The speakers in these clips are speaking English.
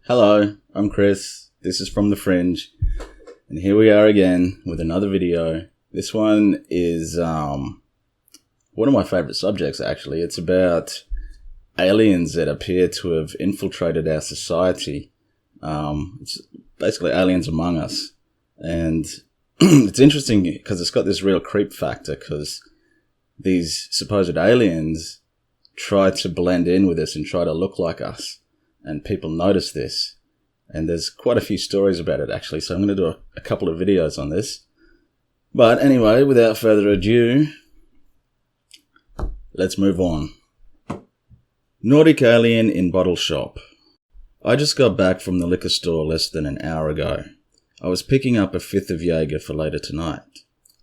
Hello, I'm Chris. This is From the Fringe. And here we are again with another video. This one is one of my favorite subjects, actually. It's about aliens that appear to have infiltrated our society. It's basically aliens among us. And it's interesting because it's got this real creep factor, because these supposed aliens try to blend in with us and try to look like us. And people notice this. And there's quite a few stories about it, actually. So I'm going to do a couple of videos on this. But anyway, without further ado, let's move on. Nordic alien in bottle shop. I just got back from the liquor store less than an hour ago. I was picking up a fifth of Jaeger for later tonight.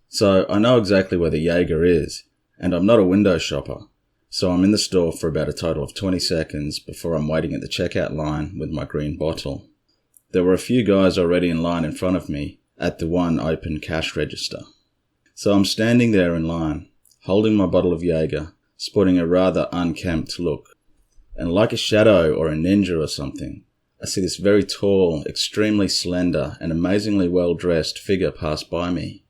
So I know exactly where the Jaeger is, and I'm not a window shopper. So I'm in the store for about a total of 20 seconds before I'm waiting at the checkout line with my green bottle. There were a few guys already in line in front of me at the one open cash register. So I'm standing there in line, holding my bottle of Jaeger, sporting a rather unkempt look. And like a shadow or a ninja or something, I see this very tall, extremely slender and amazingly well-dressed figure pass by me.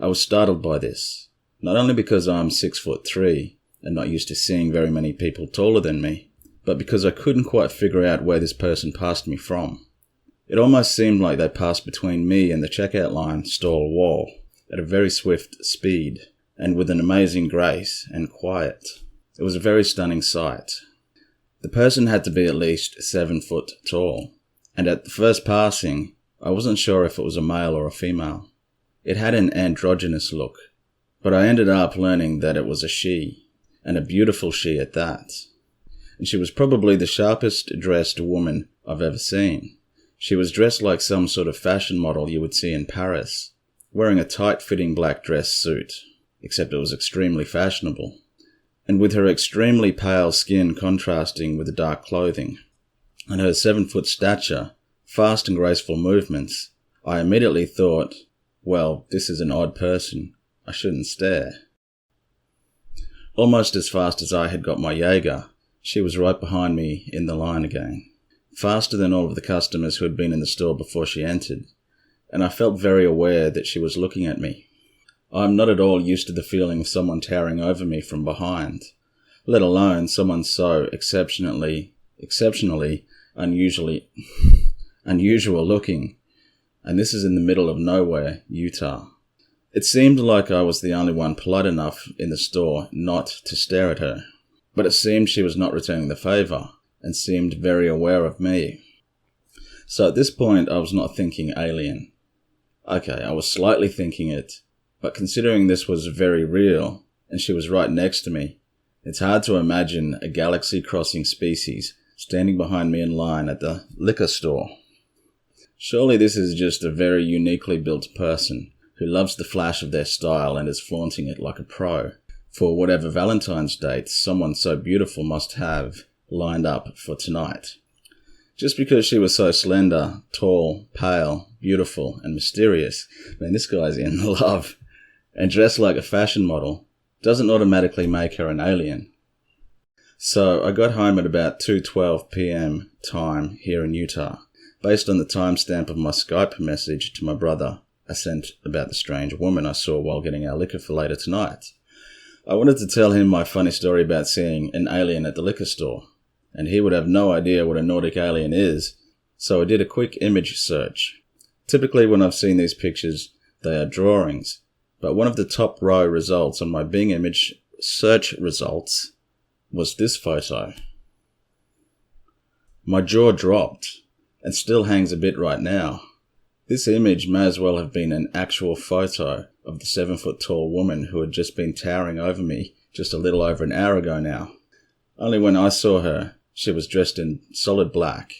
I was startled by this, not only because I'm 6'3", and not used to seeing very many people taller than me, but because I couldn't quite figure out where this person passed me from. It almost seemed like they passed between me and the checkout line stall wall at a very swift speed, and with an amazing grace and quiet. It was a very stunning sight. The person had to be at least 7 foot tall, and at the first passing, I wasn't sure if it was a male or a female. It had an androgynous look, but I ended up learning that it was a she. And a beautiful she at that. And she was probably the sharpest dressed woman I've ever seen. She was dressed like some sort of fashion model you would see in Paris, wearing a tight-fitting black dress suit, except it was extremely fashionable, and with her extremely pale skin contrasting with the dark clothing, and her 7-foot stature, fast and graceful movements, I immediately thought, well, this is an odd person. I shouldn't stare. Almost as fast as I had got my Jaeger, she was right behind me in the line again, faster than all of the customers who had been in the store before she entered, and I felt very aware that she was looking at me. I'm not at all used to the feeling of someone towering over me from behind, let alone someone so exceptionally unusual looking, and this is in the middle of nowhere, Utah. It seemed like I was the only one polite enough in the store not to stare at her, but it seemed she was not returning the favour, and seemed very aware of me. So at this point I was not thinking alien. Okay, I was slightly thinking it, but considering this was very real, and she was right next to me, it's hard to imagine a galaxy-crossing species standing behind me in line at the liquor store. Surely this is just a very uniquely built person who loves the flash of their style and is flaunting it like a pro, for whatever Valentine's date someone so beautiful must have lined up for tonight. Just because she was so slender, tall, pale, beautiful, and mysterious, man, this guy's in love, and dressed like a fashion model, doesn't automatically make her an alien. So I got home at about 2:12 p.m. time here in Utah, based on the timestamp of my Skype message to my brother I sent about the strange woman I saw while getting our liquor for later tonight. I wanted to tell him my funny story about seeing an alien at the liquor store, and he would have no idea what a Nordic alien is, so I did a quick image search. Typically when I've seen these pictures, they are drawings, but one of the top row results on my Bing image search results was this photo. My jaw dropped, and still hangs a bit right now. This image may as well have been an actual photo of the 7-foot tall woman who had just been towering over me just a little over an hour ago now. Only when I saw her, she was dressed in solid black,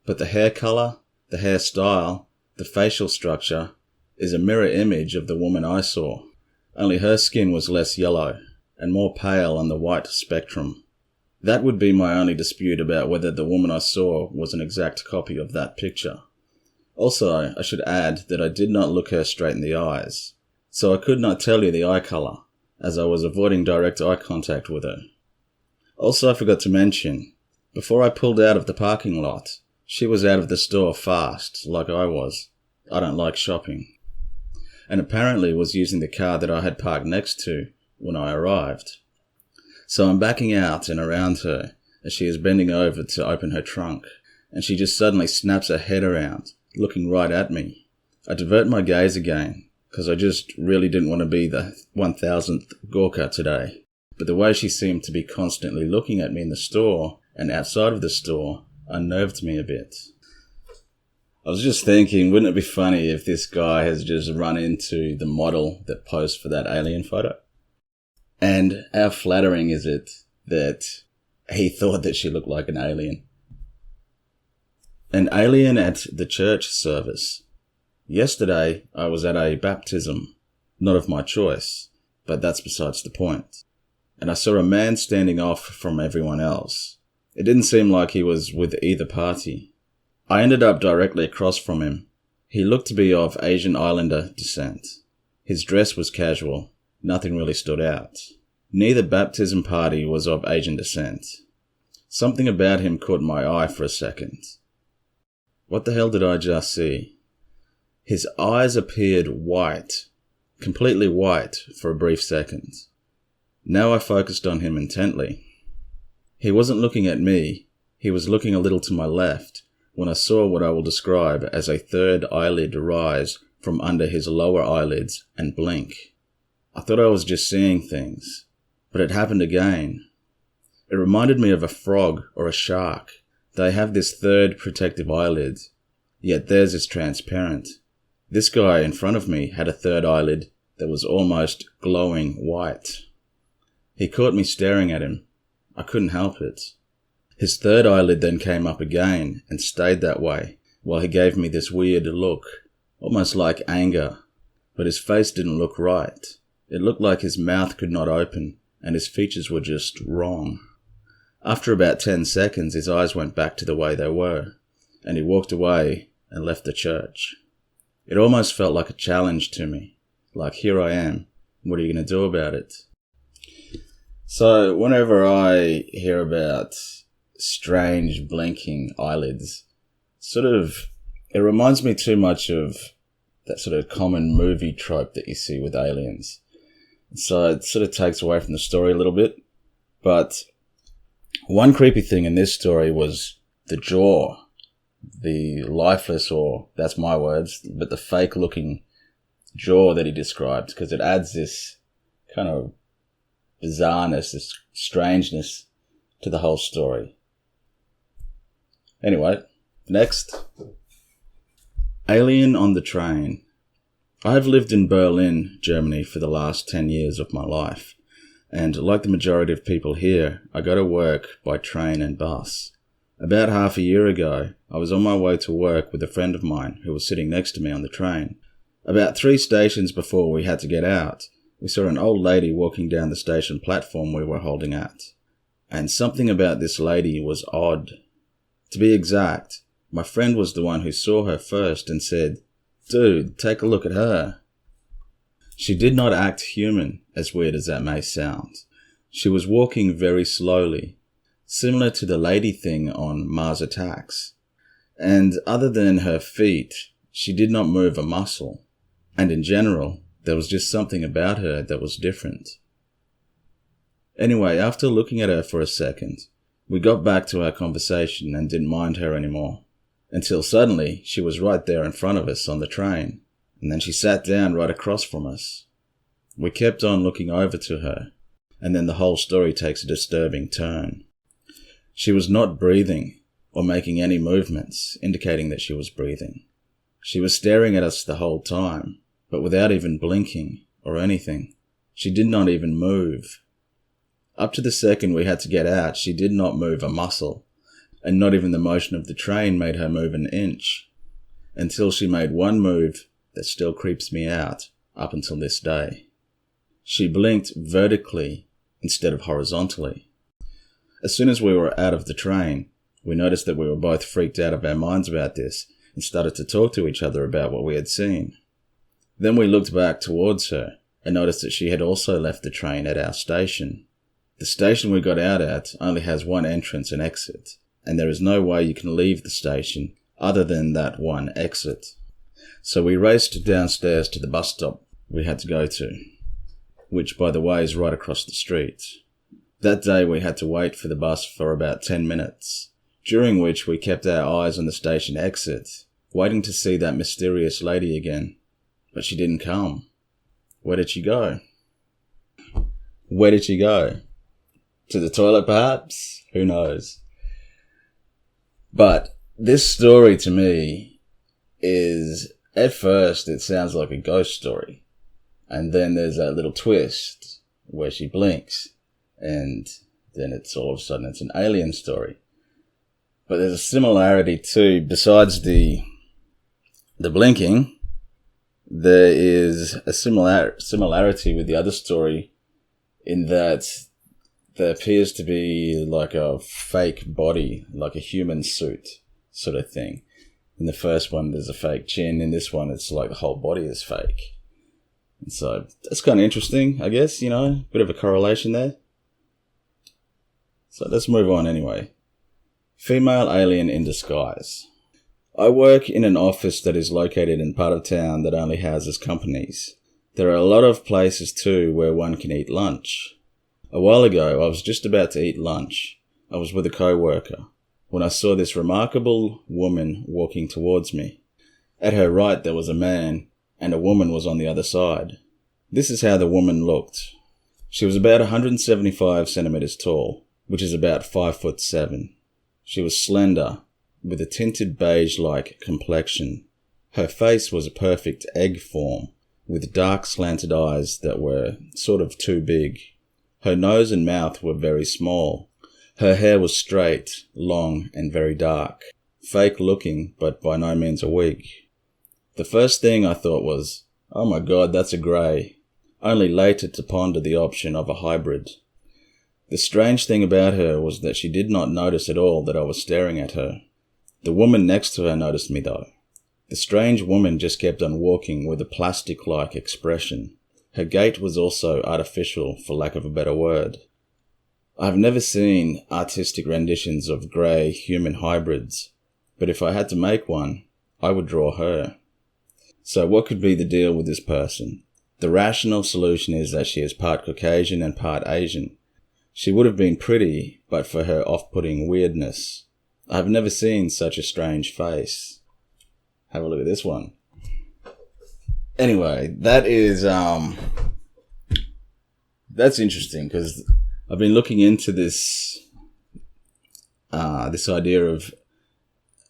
but the hair colour, the hairstyle, the facial structure is a mirror image of the woman I saw, only her skin was less yellow and more pale on the white spectrum. That would be my only dispute about whether the woman I saw was an exact copy of that picture. Also, I should add that I did not look her straight in the eyes, so I could not tell you the eye colour, as I was avoiding direct eye contact with her. Also, I forgot to mention, before I pulled out of the parking lot, She was out of the store fast, like I was. I don't like shopping. And apparently was using the car that I had parked next to when I arrived. So I'm backing out and around her as she is bending over to open her trunk, and she just suddenly snaps her head around, looking right at me. I divert my gaze again, because I just really didn't want to be the 1000th Gorka today. But the way she seemed to be constantly looking at me in the store and outside of the store unnerved me a bit. I was just thinking, wouldn't it be funny if this guy has just run into the model that posed for that alien photo? And how flattering is it that he thought that she looked like an alien? An alien at the church service. Yesterday, I was at a baptism, not of my choice, but that's besides the point. And I saw a man standing off from everyone else. It didn't seem like he was with either party. I ended up directly across from him. He looked to be of Asian Islander descent. His dress was casual. Nothing really stood out. Neither baptism party was of Asian descent. Something about him caught my eye for a second. What the hell did I just see? His eyes appeared white, completely white for a brief second. Now I focused on him intently. He wasn't looking at me. He was looking a little to my left when I saw what I will describe as a third eyelid rise from under his lower eyelids and blink. I thought I was just seeing things, but it happened again. It reminded me of a frog or a shark. They have this third protective eyelid, yet theirs is transparent. This guy in front of me had a third eyelid that was almost glowing white. He caught me staring at him. I couldn't help it. His third eyelid then came up again and stayed that way, while he gave me this weird look, almost like anger. But his face didn't look right. It looked like his mouth could not open, and his features were just wrong. After about 10 seconds, his eyes went back to the way they were, and he walked away and left the church. It almost felt like a challenge to me, like, here I am, what are you going to do about it? So whenever I hear about strange blinking eyelids, it reminds me too much of that sort of common movie trope that you see with aliens. So it sort of takes away from the story a little bit. But one creepy thing in this story was the jaw, the lifeless, or that's my words, but the fake looking jaw that he described, because it adds this kind of bizarreness, this strangeness to the whole story. Anyway, next. Alien on the train. I have lived in Berlin, Germany for the last 10 years of my life, and like the majority of people here, I go to work by train and bus. About half a year ago, I was on my way to work with a friend of mine who was sitting next to me on the train. About 3 stations before we had to get out, we saw an old lady walking down the station platform we were holding at. And something about this lady was odd. To be exact, my friend was the one who saw her first and said, "Dude, take a look at her." She did not act human, as weird as that may sound. She was walking very slowly, similar to the lady thing on Mars Attacks. And other than her feet, she did not move a muscle. And in general, there was just something about her that was different. Anyway, after looking at her for a second, we got back to our conversation and didn't mind her anymore. Until suddenly, she was right there in front of us on the train, and then she sat down right across from us. We kept on looking over to her, and then the whole story takes a disturbing turn. She was not breathing or making any movements, indicating that she was breathing. She was staring at us the whole time, but without even blinking or anything. She did not even move. Up to the second we had to get out, she did not move a muscle, and not even the motion of the train made her move an inch, until she made one move that still creeps me out up until this day. She blinked vertically instead of horizontally. As soon as we were out of the train, we noticed that we were both freaked out of our minds about this and started to talk to each other about what we had seen. Then we looked back towards her and noticed that she had also left the train at our station. The station we got out at only has one entrance and exit, and there is no way you can leave the station other than that one exit. So we raced downstairs to the bus stop we had to go to, which, by the way, is right across the street. That day we had to wait for the bus for about 10 minutes, during which we kept our eyes on the station exit, waiting to see that mysterious lady again. But she didn't come. Where did she go? Where did she go? To the toilet, perhaps? Who knows? But this story to me is, at first, it sounds like a ghost story. And then there's that little twist where she blinks. And then it's all of a sudden it's an alien story. But there's a similarity too. Besides the blinking, there is a similarity with the other story in that there appears to be like a fake body, like a human suit sort of thing. In the first one, there's a fake chin. In this one, it's like the whole body is fake. And so that's kind of interesting, I guess, bit of a correlation there. So let's move on anyway. Female alien in disguise. I work in an office that is located in part of town that only houses companies. There are a lot of places too where one can eat lunch. A while ago, I was just about to eat lunch. I was with a co-worker when I saw this remarkable woman walking towards me. At her right there was a man, and a woman was on the other side. This is how the woman looked. She was about 175 centimeters tall, which is about 5'7". She was slender, with a tinted beige-like complexion. Her face was a perfect egg form, with dark slanted eyes that were sort of too big. Her nose and mouth were very small. Her hair was straight, long, and very dark. Fake looking, but by no means a wig. The first thing I thought was, oh my god, that's a grey. Only later to ponder the option of a hybrid. The strange thing about her was that she did not notice at all that I was staring at her. The woman next to her noticed me though. The strange woman just kept on walking with a plastic-like expression. Her gait was also artificial, for lack of a better word. I've never seen artistic renditions of grey human hybrids, but if I had to make one, I would draw her. So what could be the deal with this person? The rational solution is that she is part Caucasian and part Asian. She would have been pretty, but for her off-putting weirdness. I've never seen such a strange face. Have a look at this one. Anyway, that is, that's interesting, because I've been looking into this idea of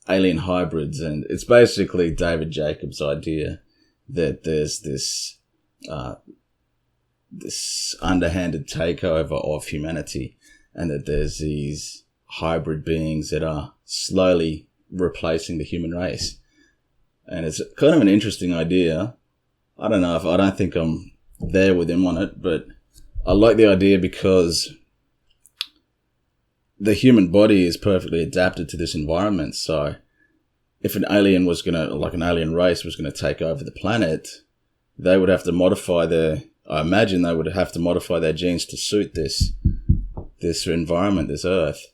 alien hybrids, and it's basically David Jacobs' idea that there's this underhanded takeover of humanity, and that there's these hybrid beings that are slowly replacing the human race. And it's kind of an interesting idea. I don't think I'm there with him on it, but I like the idea because the human body is perfectly adapted to this environment. So if an alien race was going to take over the planet, they would have to modify I imagine they would have to modify their genes to suit this environment, this Earth.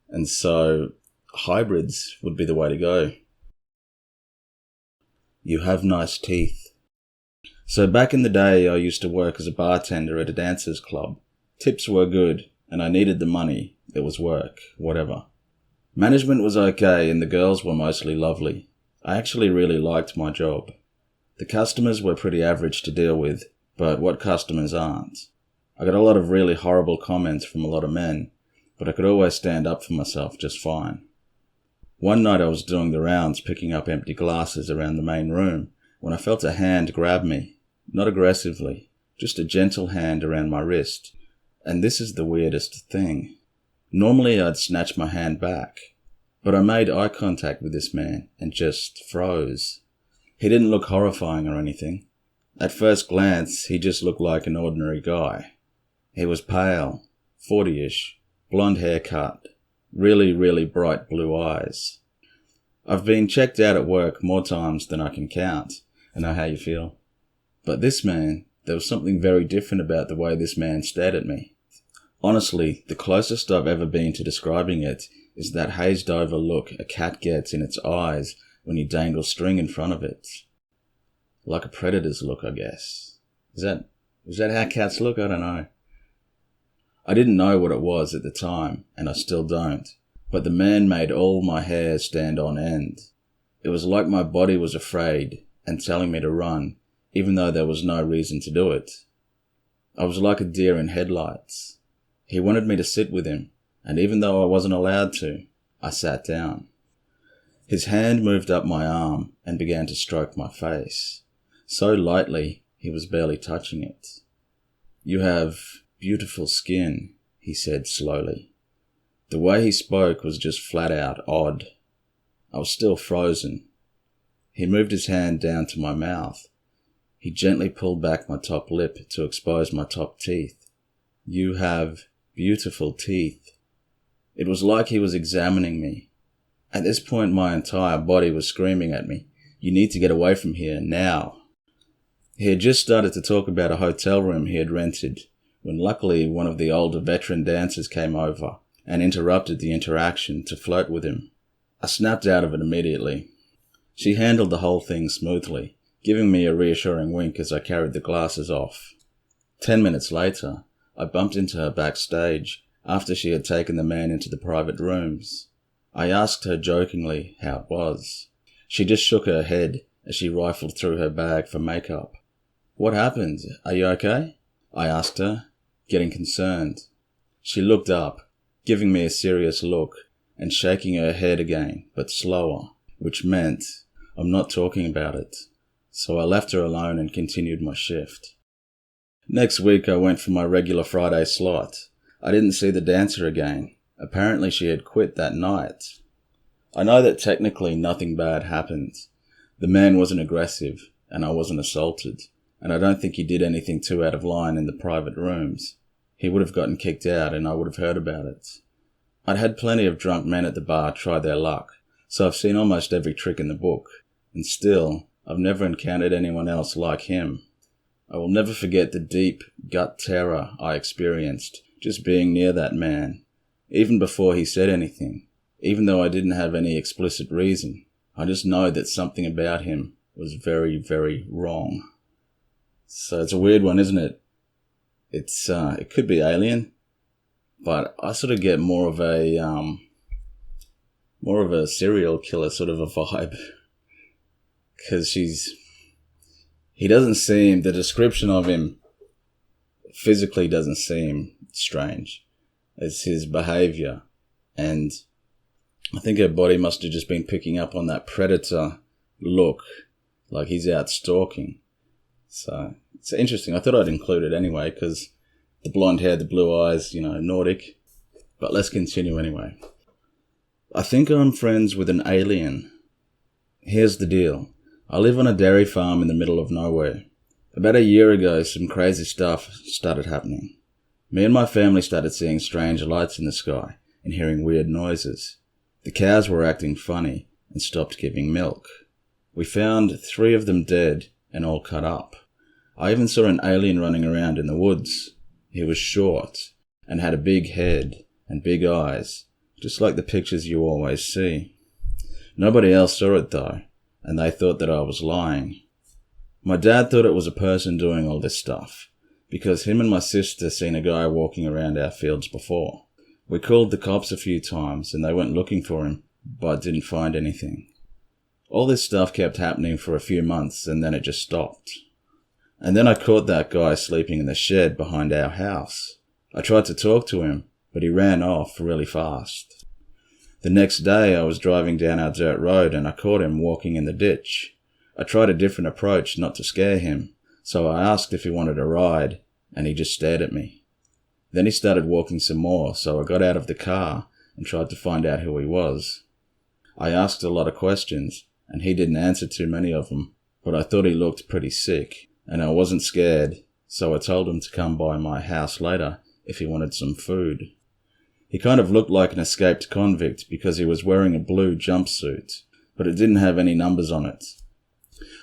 And so hybrids would be the way to go. You have nice teeth. So back in the day, I used to work as a bartender at a dancers club. Tips were good, and I needed the money. It was work, whatever. Management was okay, and the girls were mostly lovely. I actually really liked my job. The customers were pretty average to deal with, but what customers aren't? I got a lot of really horrible comments from a lot of men, but I could always stand up for myself just fine. One night I was doing the rounds picking up empty glasses around the main room when I felt a hand grab me, not aggressively, just a gentle hand around my wrist. And this is the weirdest thing. Normally I'd snatch my hand back, but I made eye contact with this man and just froze. He didn't look horrifying or anything. At first glance, he just looked like an ordinary guy. He was pale, 40-ish, blonde haircut, really, really bright blue eyes. I've been checked out at work more times than I can count. I know how you feel. But this man, there was something very different about the way this man stared at me. Honestly, the closest I've ever been to describing it is that hazed over look a cat gets in its eyes when you dangle string in front of it. Like a predator's look, I guess. Is that how cats look? I don't know. I didn't know what it was at the time, and I still don't, but the man made all my hair stand on end. It was like my body was afraid and telling me to run, even though there was no reason to do it. I was like a deer in headlights. He wanted me to sit with him, and even though I wasn't allowed to, I sat down. His hand moved up my arm and began to stroke my face. So lightly, he was barely touching it. "You have beautiful skin," he said slowly. The way he spoke was just flat out odd. I was still frozen. He moved his hand down to my mouth. He gently pulled back my top lip to expose my top teeth. "You have beautiful teeth." It was like he was examining me. At this point, my entire body was screaming at me, "You need to get away from here, now." He had just started to talk about a hotel room he had rented, when luckily one of the older veteran dancers came over and interrupted the interaction to flirt with him. I snapped out of it immediately. She handled the whole thing smoothly, giving me a reassuring wink as I carried the glasses off. 10 minutes later, I bumped into her backstage after she had taken the man into the private rooms. I asked her jokingly how it was. She just shook her head as she rifled through her bag for makeup. "What happened? Are you okay?" I asked her, getting concerned. She looked up, giving me a serious look and shaking her head again, but slower, which meant I'm not talking about it. So I left her alone and continued my shift. Next week I went for my regular Friday slot. I didn't see the dancer again. Apparently she had quit that night. I know that technically nothing bad happened. The man wasn't aggressive, and I wasn't assaulted, and I don't think he did anything too out of line in the private rooms. He would have gotten kicked out and I would have heard about it. I'd had plenty of drunk men at the bar try their luck, so I've seen almost every trick in the book, and still, I've never encountered anyone else like him. I will never forget the deep gut terror I experienced just being near that man, even before he said anything. Even though I didn't have any explicit reason, I just know that something about him was very, very wrong. So it's a weird one, isn't it? It could be alien, but I sort of get more of a serial killer sort of a vibe, because the description of him physically doesn't seem strange. It's his behavior, and I think her body must have just been picking up on that predator look, like he's out stalking. So it's interesting. I thought I'd include it anyway, because the blonde hair, the blue eyes, Nordic. But let's continue anyway. I think I'm friends with an alien. Here's the deal. I live on a dairy farm in the middle of nowhere. About a year ago, some crazy stuff started happening. Me and my family started seeing strange lights in the sky and hearing weird noises. The cows were acting funny and stopped giving milk. We found 3 of them dead and all cut up. I even saw an alien running around in the woods. He was short and had a big head and big eyes, just like the pictures you always see. Nobody else saw it though, and they thought that I was lying. My dad thought it was a person doing all this stuff, because him and my sister seen a guy walking around our fields before. We called the cops a few times and they went looking for him, but didn't find anything. All this stuff kept happening for a few months and then it just stopped. And then I caught that guy sleeping in the shed behind our house. I tried to talk to him, but he ran off really fast. The next day I was driving down our dirt road and I caught him walking in the ditch. I tried a different approach not to scare him, so I asked if he wanted a ride, and he just stared at me. Then he started walking some more, so I got out of the car and tried to find out who he was. I asked a lot of questions, and he didn't answer too many of them, but I thought he looked pretty sick, and I wasn't scared, so I told him to come by my house later if he wanted some food. He kind of looked like an escaped convict because he was wearing a blue jumpsuit, but it didn't have any numbers on it.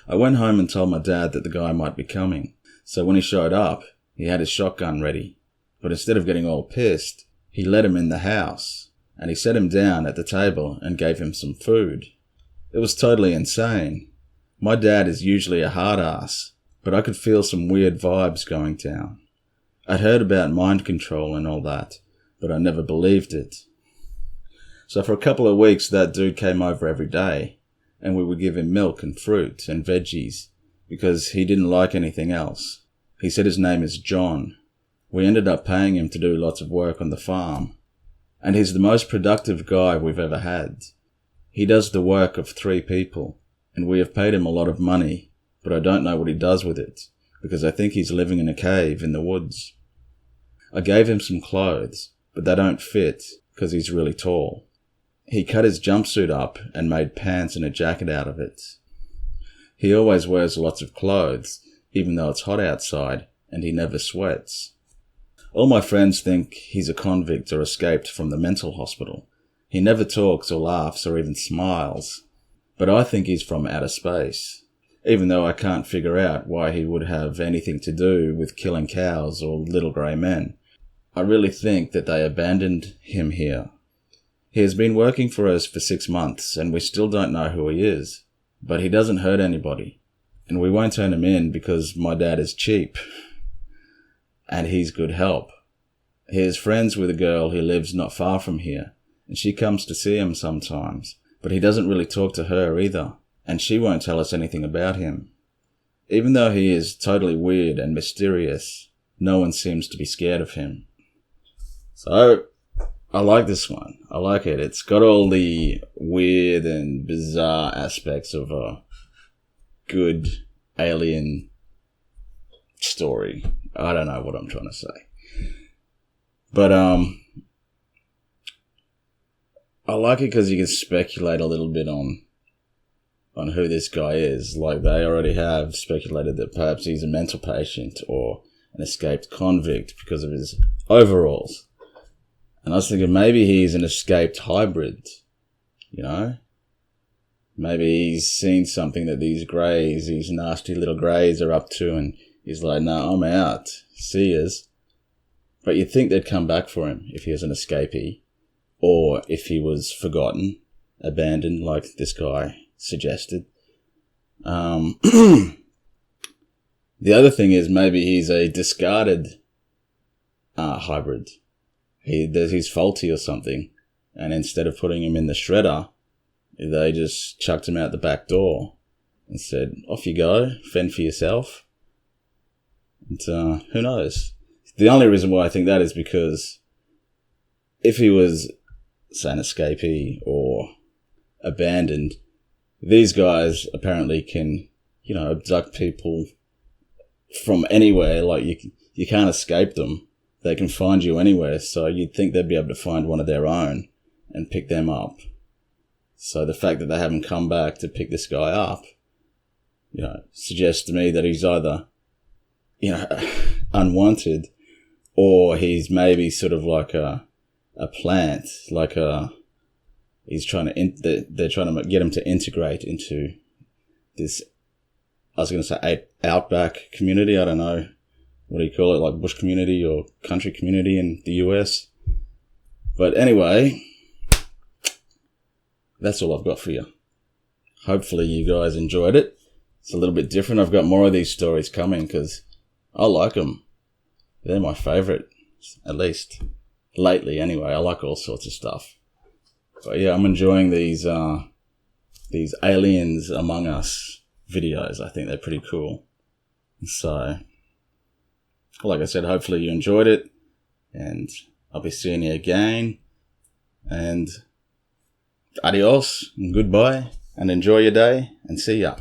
I went home and told my dad that the guy might be coming, so when he showed up, he had his shotgun ready, but instead of getting all pissed, he let him in the house. and he set him down at the table and gave him some food. It was totally insane. My dad is usually a hard ass, but I could feel some weird vibes going down. I'd heard about mind control and all that, but I never believed it. So for a couple of weeks, that dude came over every day, and we would give him milk and fruit and veggies, because he didn't like anything else. He said his name is John. We ended up paying him to do lots of work on the farm, and he's the most productive guy we've ever had. He does the work of 3 people, and we have paid him a lot of money, but I don't know what he does with it, because I think he's living in a cave in the woods. I gave him some clothes, but they don't fit, because he's really tall. He cut his jumpsuit up and made pants and a jacket out of it. He always wears lots of clothes, even though it's hot outside, and he never sweats. All my friends think he's a convict or escaped from the mental hospital. He never talks or laughs or even smiles. But I think he's from outer space, even though I can't figure out why he would have anything to do with killing cows or little grey men. I really think that they abandoned him here. He has been working for us for 6 months, and we still don't know who he is. But he doesn't hurt anybody, and we won't turn him in because my dad is cheap. And he's good help. He is friends with a girl who lives not far from here, and she comes to see him sometimes, but he doesn't really talk to her either, and she won't tell us anything about him. Even though he is totally weird and mysterious, no one seems to be scared of him. So, I like this one. I like it. It's got all the weird and bizarre aspects of a good alien story. I don't know what I'm trying to say. But, I like it because you can speculate a little bit on who this guy is. Like, they already have speculated that perhaps he's a mental patient or an escaped convict because of his overalls. And I was thinking maybe he's an escaped hybrid, you know? Maybe he's seen something that these nasty little greys are up to, and he's like, no, I'm out. See yas. But you'd think they'd come back for him if he was an escapee, or if he was forgotten, abandoned, like this guy suggested. The other thing is maybe he's a discarded hybrid. He's faulty or something, and instead of putting him in the shredder, they just chucked him out the back door and said, off you go, fend for yourself. And who knows? The only reason why I think that is because if he was, say, an escapee or abandoned, these guys apparently can, abduct people from anywhere. Like, you can't escape them. They can find you anywhere, so you'd think they'd be able to find one of their own and pick them up. So the fact that they haven't come back to pick this guy up, suggests to me that he's either, unwanted, or he's maybe sort of like a plant, they're trying to get him to integrate into this, I was going to say outback community, I don't know. What do you call it? Like bush community or country community in the US. But anyway, that's all I've got for you. Hopefully you guys enjoyed it. It's a little bit different. I've got more of these stories coming because I like them. They're my favourite, at least lately anyway. I like all sorts of stuff. But yeah, I'm enjoying these Aliens Among Us videos. I think they're pretty cool. So, like I said, hopefully you enjoyed it, and I'll be seeing you again, and adios, and goodbye, and enjoy your day, and see ya.